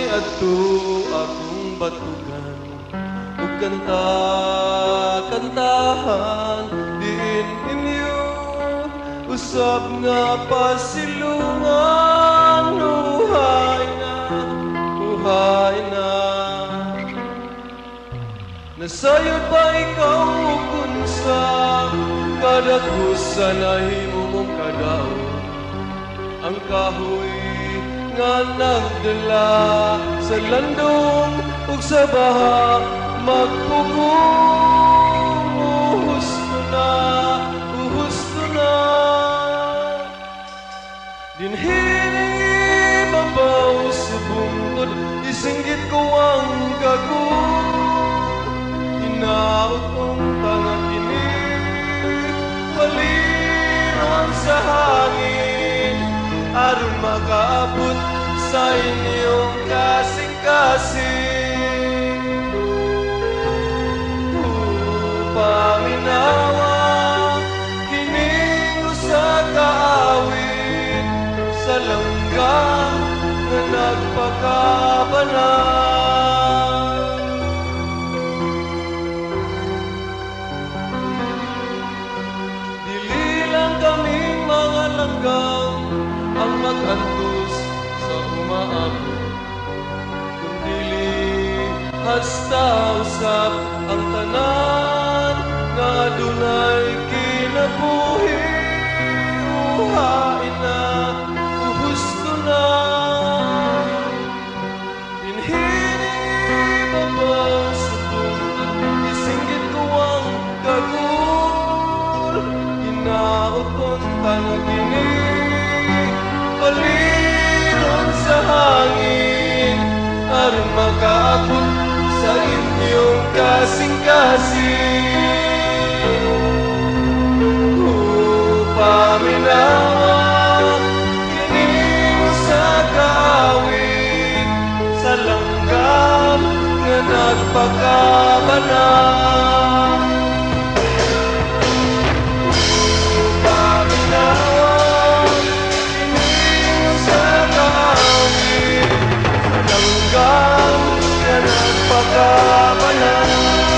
may adto akong batugan ug kanta-kantahan diin inyo usab nga pasilungan. Uhay na nasayod ba ikaw kung sa kadakusan na himo mong kadaon ang kahoy nga nagdala sa landong ug sa baha magpugong. Uhusto na dinhi babaw sa bungtod isinggit ko ang gagod hinaot kong tanga kini paliron sa hangin aron makaabot sa inyong kasing-kasing. Paminawa kining usa ka awit sa langgam na nagpakabanal. Dili lang kaming mga langgam ang mag-antos sa umaabot, kundili hasta usab ang tanan nga adunay kinabuhi. Uhain na, uhusto na dinhining babaw sa bungtod isinggit ko ang gagol hinaot kong tanga kini paliron sa hangin aron makaabot sa inyong kasing-kasing. Paminawa kining usa ka awit sa langgam nga nagpakabanal. Paminawa kining usa ka awit sa langgam nga nagpakabanal.